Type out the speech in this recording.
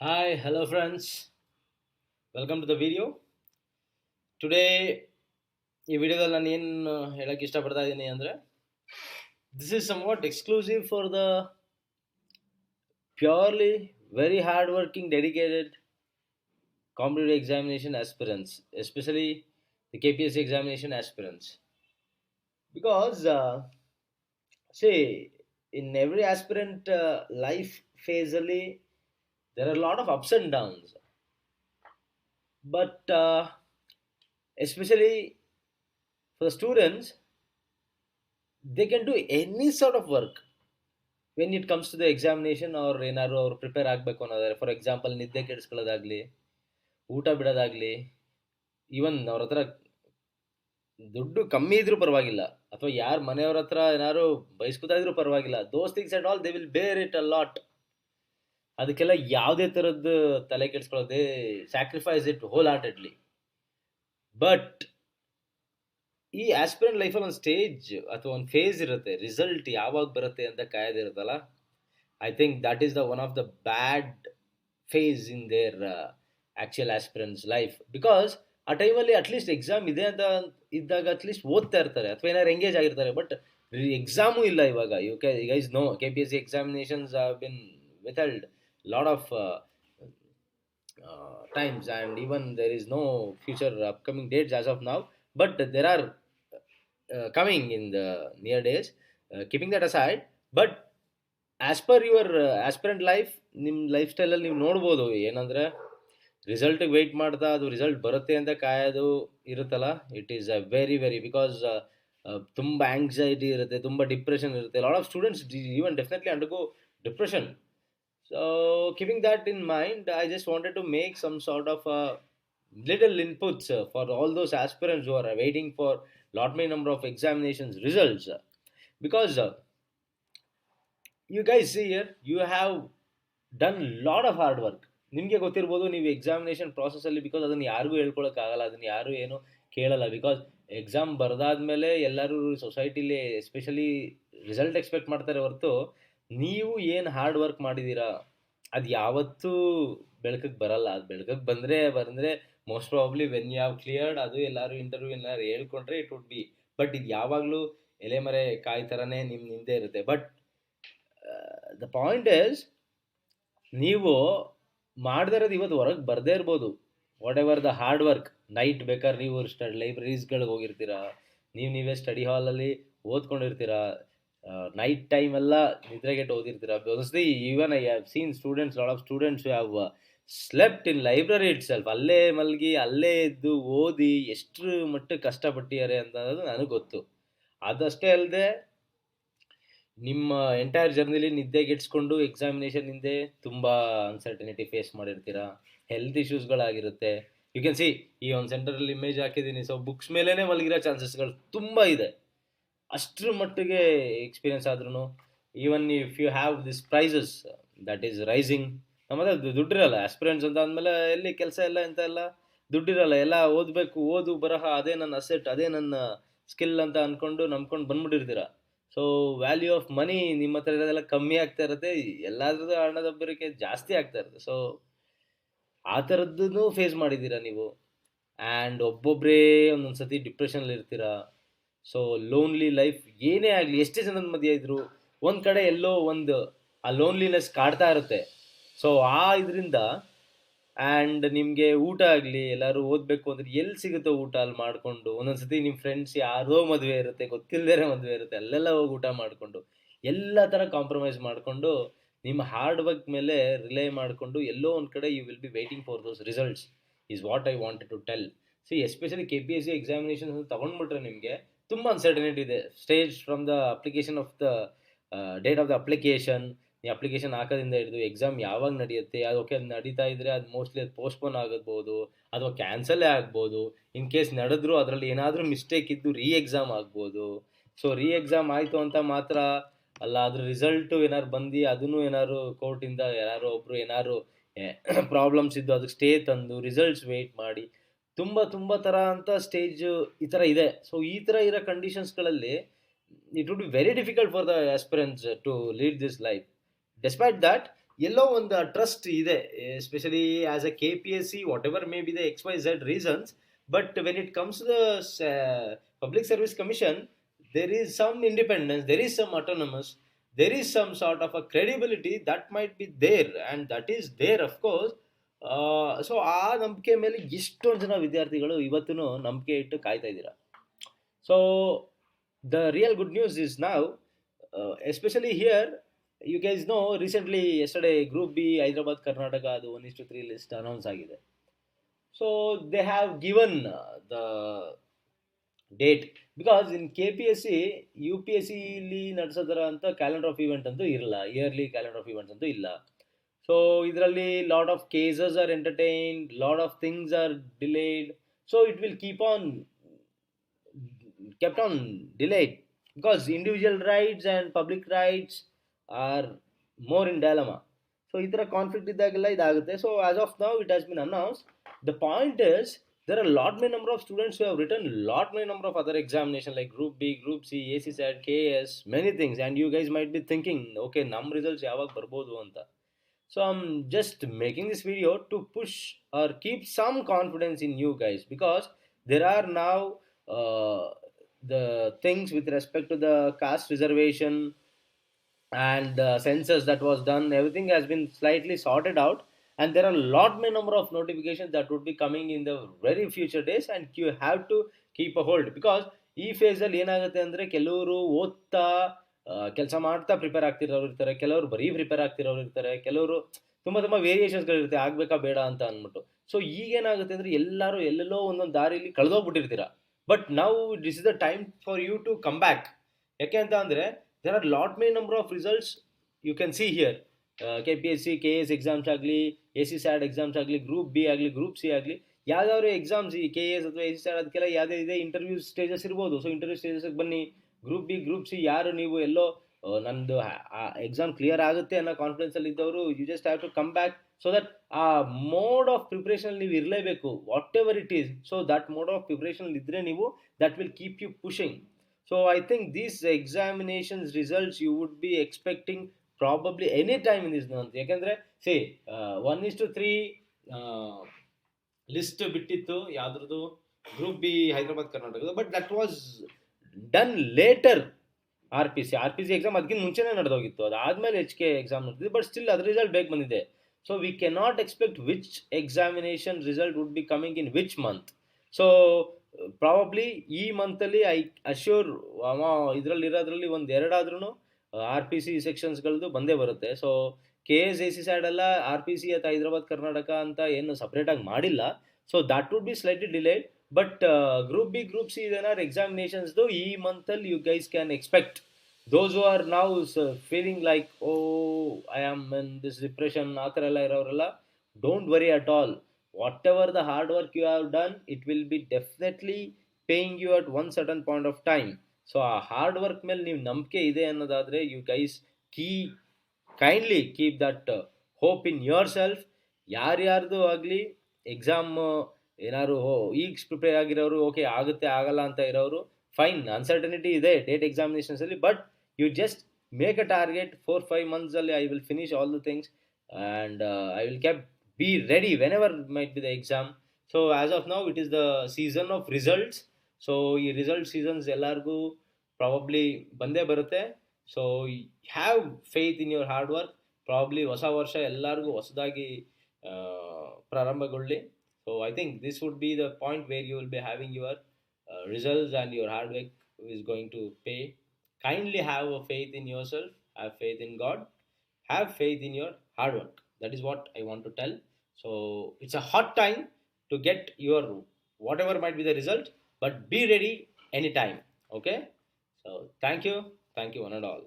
Hi, hello friends. Welcome to the video. Today ಈ ವಿಡಿಯೋದಲ್ಲಿ ನಾನು ಏನು ಹೇಳಕ್ಕೆ ಇಷ್ಟಪಡ್ತಾ ಇದ್ದೀನಿ ಅಂದರೆ this is somewhat exclusive for the purely very hard working dedicated competitive examination aspirants, especially the KPSC examination aspirants. Because see, in every aspirant life phase there are a lot of ups and downs, but especially for the students, they can do any sort of work when it comes to the examination or ಏನಾದ್ರು ಅವ್ರು prepare ಆಗಬೇಕು ಅನ್ನೋದಾದ್ರೆ. For example ನಿದ್ದೆ ಕೆಡಿಸ್ಕೊಳ್ಳೋದಾಗ್ಲಿ, ಊಟ ಬಿಡೋದಾಗ್ಲಿ, even ಅವ್ರ ಹತ್ರ ದುಡ್ಡು ಕಮ್ಮಿ ಇದ್ರೂ ಪರವಾಗಿಲ್ಲ, ಅಥವಾ ಯಾರ ಮನೆಯವ್ರ ಹತ್ರ ಏನಾದ್ರು ಬಯಸ್ಕೊತಾ ಇದ್ರೂ ಪರವಾಗಿಲ್ಲ, those things and all they will bear it a lot. ಅದಕ್ಕೆಲ್ಲ ಯಾವುದೇ ಥರದ್ದು ತಲೆ ಕೆಡಿಸ್ಕೊಳ್ಳೋದೇ, sacrifice it wholeheartedly. But ಈ ಆಸ್ಪಿರೆಂಟ್ ಲೈಫಲ್ಲಿ ಒಂದು ಸ್ಟೇಜ್ ಅಥವಾ ಒಂದು ಫೇಸ್ ಇರುತ್ತೆ, ರಿಸಲ್ಟ್ ಯಾವಾಗ ಬರುತ್ತೆ ಅಂತ ಕಾಯೋದಿರುತ್ತಲ್ಲ. I think that is the one of the bad phase in their actual aspirants life. Because ಆ ಟೈಮಲ್ಲಿ ಅಟ್ಲೀಸ್ಟ್ ಎಕ್ಸಾಮ್ ಇದೆ ಅಂತ ಇದ್ದಾಗ ಅಟ್ಲೀಸ್ಟ್ ಓದ್ತಾ ಇರ್ತಾರೆ ಅಥವಾ ಏನಾದ್ರು ಎಂಗೇಜ್ ಆಗಿರ್ತಾರೆ. ಬಟ್ ಎಕ್ಸಾಮು ಇಲ್ಲ ಇವಾಗ. You guys know KPSC examinations have been withheld lot of times, and even there is no future upcoming dates as of now, but there are coming in the near days. Keeping that aside, but as per your aspirant life, ನಿಮ್ಮ life ಸ್ಟೈಲಲ್ಲಿ ನೀವು ನೋಡ್ಬೋದು ಏನಂದರೆ, ರಿಸಲ್ಟಿಗೆ weight ಮಾಡ್ತಾ ಅದು result ಬರುತ್ತೆ ಅಂತ ಕಾಯೋದು ಇರುತ್ತಲ್ಲ, it is a very because ತುಂಬ ಆಂಗ್ಸೈಟಿ ಇರುತ್ತೆ, ತುಂಬ ಡಿಪ್ರೆಷನ್ ಇರುತ್ತೆ. Lot of students even definitely undergo depression. So keeping that in mind, I just wanted to make some sort of little inputs for all those aspirants who are waiting for lot many number of examinations results, because you guys see here, you have done lot of hard work. ನಿಮಗೆ ಗೊತ್ತಿರ್ಬೋದು ನೀವು examination ಪ್ರಾಸೆಸಲ್ಲಿ, because ಅದನ್ನು ಯಾರಿಗೂ ಹೇಳ್ಕೊಳಕ್ಕಾಗಲ್ಲ, ಅದನ್ನು ಯಾರು ಏನು ಕೇಳಲ್ಲ. Because exam ಬರೆದಾದ್ಮೇಲೆ ಎಲ್ಲರೂ ಸೊಸೈಟಿಲಿ ಎಸ್ಪೆಷಲಿ ರಿಸಲ್ಟ್ ಎಕ್ಸ್ಪೆಕ್ಟ್ ಮಾಡ್ತಾರೆ ಹೊರತು ನೀವು ಏನು ಹಾರ್ಡ್ ವರ್ಕ್ ಮಾಡಿದ್ದೀರಾ ಅದು ಯಾವತ್ತೂ ಬೆಳಕಿಗೆ ಬರಲ್ಲ. ಅದು ಬೆಳಕಿಗೆ ಬಂದರೆ most probably when you have cleared, ಅದು ಎಲ್ಲರೂ ಇಂಟರ್ವ್ಯೂ ಎಲ್ಲರೂ ಹೇಳ್ಕೊಂಡ್ರೆ ಇಟ್ ವುಡ್ ಬಿ. ಬಟ್ ಇದು ಯಾವಾಗಲೂ ಎಲೆಮರೆ ಕಾಯಿ ಥರನೇ ನಿಮ್ಮ ಹಿಂದೆ ಇರುತ್ತೆ. ಬಟ್ ದ ಪಾಯಿಂಟ್ ಇಸ್, ನೀವು ಮಾಡದೇ ಇರೋದು ಇವತ್ತು ಹೊರಗೆ ಬರದೇ ಇರ್ಬೋದು. What ever the hard work, night ಬೇಕಾದ್ರೆ ನೀವು ಲೈಬ್ರರೀಸ್ಗಳಿಗೆ ಹೋಗಿರ್ತೀರಾ, ನೀವೇ ಸ್ಟಡಿ ಹಾಲಲ್ಲಿ ಓದ್ಕೊಂಡಿರ್ತೀರಾ, ನೈಟ್ ಟೈಮ್ ಎಲ್ಲ ನಿದ್ರೆಗೆಟ್ಟು ಓದಿರ್ತೀರಾ. ಒಂದ್ಸತಿ even I have seen students, lot of students have slept in library it self. ಅಲ್ಲೇ ಮಲಗಿ ಅಲ್ಲೇ ಎದ್ದು ಓದಿ ಎಷ್ಟು ಮಟ್ಟಿಗೆ ಕಷ್ಟಪಟ್ಟಿದ್ದಾರೆ ಅಂತ ಅನ್ನೋದು ನನಗೆ ಗೊತ್ತು. ಅದಷ್ಟೇ ಅಲ್ಲದೆ ನಿಮ್ಮ ಎಂಟೈರ್ ಜರ್ನಿಲಿ ನಿದ್ದೆಗೆಡ್ಸ್ಕೊಂಡು ಎಕ್ಸಾಮಿನೇಷನ್ ಹಿಂದೆ ತುಂಬ ಅನ್ಸರ್ಟನಿಟಿ ಫೇಸ್ ಮಾಡಿರ್ತೀರಾ, ಹೆಲ್ತ್ ಇಶ್ಯೂಸ್ಗಳಾಗಿರುತ್ತೆ. ಯು ಕ್ಯಾನ್ ಸಿ, ಈ ಒಂದು ಸೆಂಟರಲ್ಲಿ ಇಮೇಜ್ ಹಾಕಿದ್ದೀನಿ, ಸೊ ಬುಕ್ಸ್ ಮೇಲೇ ಮಲಗಿರೋ ಚಾನ್ಸಸ್ಗಳು ತುಂಬ ಇದೆ. ಅಷ್ಟರ ಮಟ್ಟಿಗೆ ಎಕ್ಸ್ಪೀರಿಯನ್ಸ್ ಆದ್ರೂ, even if you have this prices that is rising, ನಮ್ಮ ಹತ್ರ ದುಡ್ಡಿರಲ್ಲ. ಆಸ್ಪಿರೆಂಟ್ಸ್ ಅಂತ ಅಂದಮೇಲೆ ಎಲ್ಲಿ ಕೆಲಸ ಇಲ್ಲ ಎಂತ ಎಲ್ಲ ದುಡ್ಡಿರಲ್ಲ. ಎಲ್ಲ ಓದಬೇಕು, ಓದು ಬರಹ ಅದೇ ನನ್ನ ಅಸೆಟ್, ಅದೇ ನನ್ನ ಸ್ಕಿಲ್ ಅಂತ ಅಂದ್ಕೊಂಡು ನಂಬ್ಕೊಂಡು ಬಂದ್ಬಿಟ್ಟಿರ್ತೀರ. ಸೊ ವ್ಯಾಲ್ಯೂ ಆಫ್ ಮನಿ ನಿಮ್ಮ ಹತ್ರ ಇರೋದೆಲ್ಲ ಕಮ್ಮಿ ಆಗ್ತಾ ಇರುತ್ತೆ, ಎಲ್ಲಾದ್ರದ್ದು ಹಣದಬ್ಬರಿಕೆ ಜಾಸ್ತಿ ಆಗ್ತಾ ಇರುತ್ತೆ. ಸೊ ಆ ಥರದ್ದನ್ನು ಫೇಸ್ ಮಾಡಿದ್ದೀರಾ ನೀವು. ಆ್ಯಂಡ್ ಒಬ್ಬೊಬ್ಬರೇ ಒಂದೊಂದು ಸತಿ ಡಿಪ್ರೆಷನಲ್ಲಿ ಇರ್ತೀರಾ. ಸೊ ಲೋನ್ಲಿ ಲೈಫ್ ಏನೇ ಆಗಲಿ, ಎಷ್ಟೇ ಜನದ ಮಧ್ಯೆ ಇದ್ದರೂ ಒಂದು ಕಡೆ ಎಲ್ಲೋ ಒಂದು ಆ ಲೋನ್ಲಿನೆಸ್ ಕಾಡ್ತಾ ಇರುತ್ತೆ. ಸೊ ಆ ಇದರಿಂದ, ಆ್ಯಂಡ್ ನಿಮಗೆ ಊಟ ಆಗಲಿ, ಎಲ್ಲರೂ ಓದಬೇಕು ಅಂದರೆ ಎಲ್ಲಿ ಸಿಗುತ್ತೋ ಊಟ ಅಲ್ಲಿ ಮಾಡಿಕೊಂಡು, ಒಂದೊಂದು ಸತಿ ನಿಮ್ಮ ಫ್ರೆಂಡ್ಸ್ ಯಾರೋ ಮದುವೆ ಇರುತ್ತೆ, ಗೊತ್ತಿಲ್ಲದೇ ಮದುವೆ ಇರುತ್ತೆ, ಅಲ್ಲೆಲ್ಲ ಹೋಗಿ ಊಟ ಮಾಡಿಕೊಂಡು ಎಲ್ಲ ಥರ ಕಾಂಪ್ರಮೈಸ್ ಮಾಡಿಕೊಂಡು ನಿಮ್ಮ ಹಾರ್ಡ್ ವರ್ಕ್ ಮೇಲೆ ರಿಲೈ ಮಾಡಿಕೊಂಡು ಎಲ್ಲೋ ಒಂದು ಕಡೆ you will be waiting for those results is what I wanted to tell. See especially KPSC examinations ತೊಗೊಂಡ್ಬಿಟ್ರೆ ನಿಮಗೆ ತುಂಬ ಅನ್ಸರ್ಟನಿಟಿ ಇದೆ. Stage from the application of the date of the application, ಈ ಅಪ್ಲಿಕೇಶನ್ ಹಾಕೋದ್ರಿಂದ ಹಿಡಿದು ಎಕ್ಸಾಮ್ ಯಾವಾಗ ನಡೆಯುತ್ತೆ, ಅದು ಓಕೆ, ಅದು ನಡೀತಾ ಇದ್ದರೆ ಅದು ಮೋಸ್ಟ್ಲಿ ಅದು ಪೋಸ್ಟ್ಪೋನ್ ಆಗಬಹುದು ಅಥವಾ ಕ್ಯಾನ್ಸಲ್ಲೇ ಆಗ್ಬೋದು. ಇನ್ ಕೇಸ್ ನಡೆದ್ರು ಅದರಲ್ಲಿ ಏನಾದರೂ ಮಿಸ್ಟೇಕ್ ಇದ್ದು ಎಕ್ಸಾಮ್ ಆಗ್ಬೋದು. ಸೊ ಎಕ್ಸಾಮ್ ಆಯಿತು ಅಂತ ಮಾತ್ರ ಅಲ್ಲ, ಅದ್ರ ರಿಸಲ್ಟು ಏನಾದ್ರು ಬಂದು ಅದನ್ನು ಏನಾದ್ರು ಕೋರ್ಟಿಂದ ಯಾರು ಒಬ್ಬರು ಏನಾದ್ರು ಪ್ರಾಬ್ಲಮ್ಸ್ ಇದ್ದು ಅದಕ್ಕೆ ಸ್ಟೇ ತಂದು ರಿಸಲ್ಟ್ಸ್ ವೆಯ್ಟ್ ಮಾಡಿ ತುಂಬ ಥರ ಅಂತ ಸ್ಟೇಜು ಈ ಥರ ಇದೆ. ಸೊ ಈ ಥರ ಇರೋ ಕಂಡೀಷನ್ಸ್ಗಳಲ್ಲಿ it would be very difficult for the aspirants to lead this life. Despite that, ಎಲ್ಲೋ ಒಂದು ಟ್ರಸ್ಟ್ ಇದೆ, especially as a K P S C, whatever may be the X Y Z reasons. But when it comes to the public service commission, there is some independence, there is some autonomous, there is some sort of a credibility that might be there, and that is there of course. So ಆ ನಂಬಿಕೆ ಮೇಲೆ ಎಷ್ಟೊಂದು ಜನ ವಿದ್ಯಾರ್ಥಿಗಳು ಇವತ್ತೂ ನಂಬಿಕೆ ಇಟ್ಟು ಕಾಯ್ತಾ ಇದ್ದೀರಾ. So the real good news is now, especially here, you guys know recently yesterday group B Hyderabad Karnataka ಅದು 1:3 list announce ಆಗಿದೆ. So they have given the date, because in K P S C U P S ಸಿಲಿ ನಡೆಸೋದರ ಅಂತ calendar of event ಅಂತೂ ಇರಲ್ಲ, yearly calendar of events ಅಂತೂ ಇಲ್ಲ. So ಇದರಲ್ಲಿ lot of cases are entertained, lot of things are delayed. So it will keep on kept on delayed because individual rights and public rights are more in dilemma. So ಈ ಥರ conflict ಇದ್ದಾಗೆಲ್ಲ ಇದಾಗುತ್ತೆ. So as of now it has been announce. The point is there are lot many number of students who have written lot many number of other examination like group B, group C, ACSAT, KS, many things, and you guys might be thinking okay num results ಯಾವಾಗ ಬರ್ಬೋದು ಅಂತ. So I'm just making this video to push or keep some confidence in you guys, because there are now uh, the things with respect to the caste reservation and the census that was done, everything has been slightly sorted out, and there are a lot many number of notifications that would be coming in the very future days, and you have to keep a hold, because ಈ ಫೇಸಲ್ಲಿ ಏನಾಗುತ್ತೆ ಅಂದರೆ ಕೆಲವರು ಓದ್ತಾ ಕೆಲಸ ಮಾಡ್ತಾ prepare ಆಗ್ತಿರೋರು ಇರ್ತಾರೆ, ಕೆಲವರು ಬರೀ ಪ್ರಿಪೇರ್ ಆಗ್ತಿರೋರು ಇರ್ತಾರೆ, ಕೆಲವರು ತುಂಬ ವೇರಿಯೇಷನ್ಸ್ಗಳಿರುತ್ತೆ ಆಗಬೇಕಾ ಬೇಡ ಅಂತ ಅಂದ್ಬಿಟ್ಟು. ಸೊ ಈಗೇನಾಗುತ್ತೆ ಅಂದರೆ ಎಲ್ಲರೂ ಎಲ್ಲೆಲ್ಲೋ ಒಂದೊಂದು ದಾರಿಯಲ್ಲಿ ಕಳೆದೋಗ್ಬಿಟ್ಟಿರ್ತೀರ. ಬಟ್ ನಾವು this is the time for you to come back. ಯಾಕೆ ಅಂತ ಅಂದರೆ there are lot many number of results you can see here. K P S C K S exams ಆಗಲಿ, ಎ ಸಿ ಸ್ಯಾಡ್ ಎಕ್ಸಾಮ್ಸ್ ಆಗಲಿ, group B ಆಗಲಿ, group C ಆಗಲಿ, ಯಾವ್ದಾದ್ರು exams ಈ K S ಅಥವಾ ಎ ಸಿ ಸ್ಯಾಡ್ ಅದಕ್ಕೆಲ್ಲ ಯಾವುದೇ ಇದೆ ಇಂಟರ್ವ್ಯೂ ಸ್ಟೇಜಸ್ ಇರ್ಬೋದು. ಸೊ ಇಂಟರ್ವ್ಯೂ ಸ್ಟೇಜಸ್ಗೆ ಬನ್ನಿ. ಗ್ರೂಪ್ ಬಿ, ಗ್ರೂಪ್ ಸಿ ಯಾರು ನೀವು ಎಲ್ಲೋ ನಂದು ಎಕ್ಸಾಮ್ ಕ್ಲಿಯರ್ ಆಗುತ್ತೆ ಅನ್ನೋ ಕಾನ್ಫಿಡೆನ್ಸಲ್ಲಿ ಇದ್ದವರು, you just have to come back. So that ಆ ಮೋಡ್ ಆಫ್ ಪ್ರಿಪ್ರೇಷನ್ ನೀವು ಇರಲೇಬೇಕು, whatever it is. So that mode of preparation ಇದ್ದರೆ ನೀವು, that will keep you pushing. So I think these examinations results you would be expecting probably any time in this month. ಯಾಕಂದರೆ say 1:3 list ಬಿಟ್ಟಿತ್ತು ಯಾವ್ದ್ರದ್ದು, group B Hyderabad ಕರ್ನಾಟಕದ, but that was done later. R P C exam ಅದಕ್ಕಿಂತ ಮುಂಚೆನೇ ನಡೆದೋಗಿತ್ತು, ಅದಾದಮೇಲೆ H K exam ನಡೆದಿದೆ, but still ಅದ್ರ ರಿಸಲ್ಟ್ ಬೇಗ ಬಂದಿದೆ. So we cannot expect which examination result would be coming in which month. So probably ಈ ಮಂತಲ್ಲಿ ಐ ಅಶ್ಯೂರ್ ಇದರಲ್ಲಿರೋದ್ರಲ್ಲಿ ಒಂದು ಎರಡಾದ್ರೂ ಆರ್ ಪಿ ಸಿ ಸೆಕ್ಷನ್ಸ್ಗಳದ್ದು ಬಂದೇ ಬರುತ್ತೆ. So K S A C SAAD ಎಲ್ಲ ಆರ್ ಪಿ ಸಿ ಅಥವಾ ಹೈದರಾಬಾದ್ ಕರ್ನಾಟಕ ಅಂತ ಏನು ಸಪ್ರೇಟಾಗಿ ಮಾಡಿಲ್ಲ. So that would be slightly delayed. But group B, group C ಇದೇನಾದ್ರು ಎಕ್ಸಾಮಿನೇಷನ್ಸ್ದು ಈ ಮಂತಲ್ಲಿ you guys can expect. Those who are now feeling like oh I am in this depression ಆ ಥರ ಎಲ್ಲ ಇರೋರೆಲ್ಲ, don't worry at all. whatever the hard work you have done, it will be definitely paying you at one certain point of time. So ಆ hard work ಮೇಲೆ ನೀವು ನಂಬಿಕೆ ಇದೆ ಅನ್ನೋದಾದರೆ, you guys kindly keep that hope in yourself. ಯಾರ್ಯಾರ್ದು ಆಗಲಿ exam ಏನಾದ್ರು ಈಗ ಪ್ರಿಪೇರ್ ಆಗಿರೋರು, ಓಕೆ ಆಗುತ್ತೆ ಆಗಲ್ಲ ಅಂತ ಇರೋರು, ಫೈನ್, ಅನ್ಸರ್ಟನಿಟಿ ಇದೆ ಡೇಟ್ ಎಕ್ಸಾಮಿನೇಷನ್ಸಲ್ಲಿ, but you just make a target 4-5 monthsಲ್ಲಿ I will finish all the things and I will be ready whenever might be the exam. So as of now it is the season of results. So ಈ result seasons ಎಲ್ಲರಿಗೂ probably ಬಂದೇ ಬರುತ್ತೆ. So have faith in your hard work. Probably ಹೊಸ ವರ್ಷ ಎಲ್ಲರಿಗೂ ಹೊಸದಾಗಿ ಪ್ರಾರಂಭಗೊಳ್ಳಿ. So I think this would be the point where you will be having your results and your hard work is going to pay. Kindly have a faith in yourself, have faith in God, have faith in your hard work. That is what I want to tell. So it's a hot time to get your whatever might be the result, but be ready anytime. Okay, so thank you one and all.